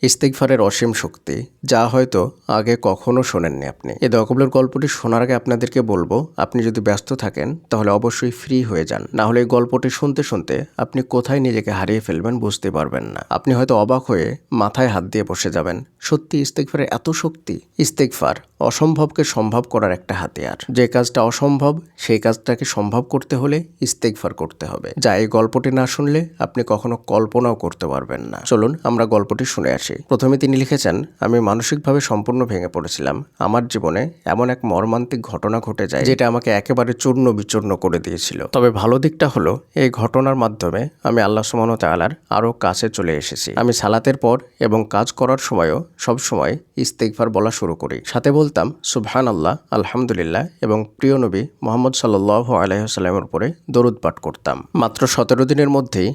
ইস্তিগফারের অসীম শক্তি, যা হয়তো আগে কখনো শোনেননি আপনি। এই দোয়া কবুলের গল্পটি শোনার আগে আপনাদেরকে বলবো, আপনি যদি ব্যস্ত থাকেন তাহলে অবশ্যই ফ্রি হয়ে যান, না হলে এই গল্পটি শুনতে শুনতে আপনি কোথায় নিজেকে হারিয়ে ফেলবেন বুঝতে পারবেন না। আপনি হয়তো অবাক হয়ে মাথায় হাত দিয়ে বসে যাবেন। সত্যি ইস্তিগফারের এত শক্তি? ইস্তিগফার অসম্ভবকে সম্ভব করার একটা হাতিয়ার। যে কাজটা অসম্ভব সেই কাজটাকে সম্ভব করতে হলে ইস্তিগফার করতে হবে, যা এই গল্পটি না শুনলে আপনি কখনো কল্পনাও করতে পারবেন না। চলুন আমরা গল্পটি শুনে আসি। প্রথমে তিনি লিখেছেন, আমি মানসিকভাবে সম্পূর্ণ ভেঙে পড়েছিলাম। আমার জীবনে এমন এক মর্মান্তিক ঘটনা ঘটে যায় যেটা আমাকে একেবারে চূর্ণ বিচূর্ণ করে দিয়েছিল। তবে ভালো দিকটা হলো, এই ঘটনার মাধ্যমে আমি আল্লাহ সুবহানাহু ওয়া তাআলার আরো কাছে চলে এসেছি। আমি সালাতের পর এবং কাজ করার সময়ও সবসময় ইস্তিগফার বলা শুরু করি। সাথে বলতাম সুবহানাল্লাহ, আলহামদুলিল্লাহ এবং প্রিয় নবী মুহাম্মদ সাল্লাল্লাহু আলাইহি ওয়াসাল্লামের উপরে দরুদ পাঠ করতাম। মাত্র 17 দিনের মধ্যেই,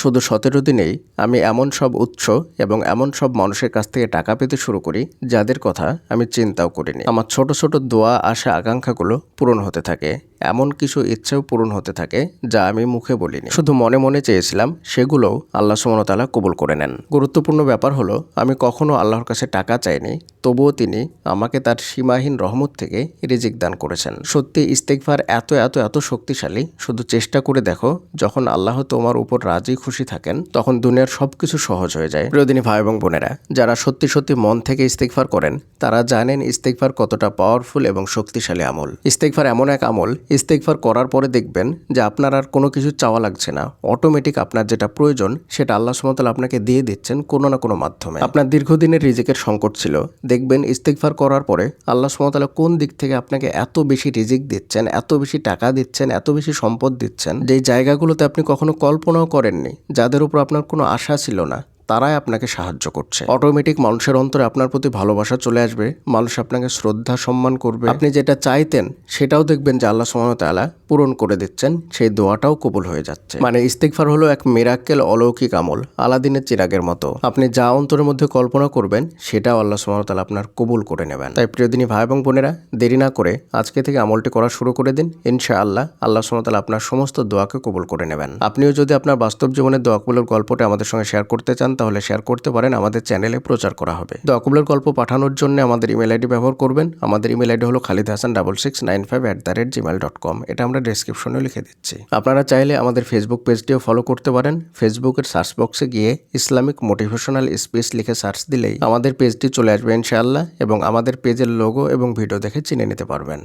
শুধু 17 দিনেই আমি এমন সব উৎস এবং এমন সব মানুষের কাছ থেকে টাকা পেতে শুরু করি যাদের কথা আমি চিন্তাও করিনি। আমার ছোট ছোট দোয়া, আশা, আকাঙ্ক্ষাগুলো পূরণ হতে থাকে। এমন কিছু ইচ্ছেও পূরণ হতে থাকে যা আমি মুখে বলিনি, শুধু মনে মনে চেয়েছিলাম, সেগুলোও আল্লাহ সুবহানাহু ওয়া তাআলা কবুল করে নেন। গুরুত্বপূর্ণ ব্যাপার হলো, আমি কখনো আল্লাহর কাছে টাকা চাইনি, তবুও তিনি আমাকে তার সীমাহীন রহমত থেকে রিজিক দান করেছেন। সত্যি ইস্তিগফার এত এত এত শক্তিশালী, শুধু চেষ্টা করে দেখো। যখন আল্লাহ তোমার উপর রাজি খুশি থাকেন তখন দুনিয়ার সবকিছু সহজ হয়ে যায়। প্রিয়দিনী ভাই এবং বোনেরা, যারা সত্যি সত্যি মন থেকে ইস্তিগফার করেন তারা জানেন ইস্তিগফার কতটা পাওয়ারফুল এবং শক্তিশালী আমল। ইস্তিগফার এমন এক আমল, ইস্তিগফার করার পরে দেখবেন যে আপনার আর কোনো কিছু চাওয়া লাগছে না। অটোমেটিক আপনার যেটা প্রয়োজন সেটা আল্লাহ সুবহানাহু ওয়া তাআলা আপনাকে দিয়ে দিচ্ছেন কোনো না কোনো মাধ্যমে। আপনার দীর্ঘদিনের রিজিকের সংকট ছিল, দেখবেন ইস্তিগফার করার পরে আল্লাহ সুবহানাহু ওয়া তাআলা কোন দিক থেকে আপনাকে এত বেশি রিজিক দিচ্ছেন, এত বেশি টাকা দিচ্ছেন, এত বেশি সম্পদ দিচ্ছেন, যেই জায়গাগুলোতে আপনি কখনো কল্পনাও করেননি, যাদের উপর আপনার কোনো আশা ছিল না, তারাই আপনাকে সাহায্য করছে। অটোমেটিক মানুষের অন্তরে আপনার প্রতি ভালোবাসা চলে আসবে, মানুষ আপনাকে শ্রদ্ধা সম্মান করবে। আপনি যেটা চাইতেন সেটাও দেখবেন যে আল্লাহ সুবহানাহু ওয়া তাআলা পূরণ করে দিচ্ছেন, সেই দোয়াটাও কবুল হয়ে যাচ্ছে। মানে ইস্তিগফার হলো এক মিরাক্কেল, অলৌকিক আমল, আলাদিনের চিরাগের মতো। আপনি যা অন্তরের মধ্যে কল্পনা করবেন সেটাও আল্লাহ সুবহানাহু ওয়া তাআলা আপনার কবুল করে নেবেন। তাই প্রিয়দিনী ভাই এবং বোনেরা, দেরি না করে আজকে থেকে আমলটি করা শুরু করে দিন। ইনশাআল্লাহ আল্লাহ সুবহানাহু ওয়া তাআলা আপনার সমস্ত দোয়াকে কবুল করে নেবেন। আপনিও যদি আপনার বাস্তব জীবনের দোয়া কবুলের গল্পটা আমাদের সঙ্গে শেয়ার করতে চান তাহলে শেয়ার করতে পারেন, আমাদের চ্যানেলে প্রচার করা হবে। দোয়া কবুলের গল্প পাঠানোর জন্য আমাদের ইমেল আইডি ব্যবহার করবেন। আমাদের ইমেল আইডি হলো khalidhasan6695@gmail.com। এটা আমরা ডেসক্রিপশনে লিখে দিচ্ছি। আপনারা চাইলে আমাদের ফেসবুক পেজটিও ফলো করতে পারেন। ফেসবুকের সার্চ বক্সে গিয়ে ইসলামিক মোটিভেশনাল স্পিচ লিখে সার্চ দিলেই আমাদের পেজটি চলে আসবে ইনশাআল্লাহ, এবং আমাদের পেজের লোগো এবং ভিডিও দেখে চিনে নিতে পারবেন।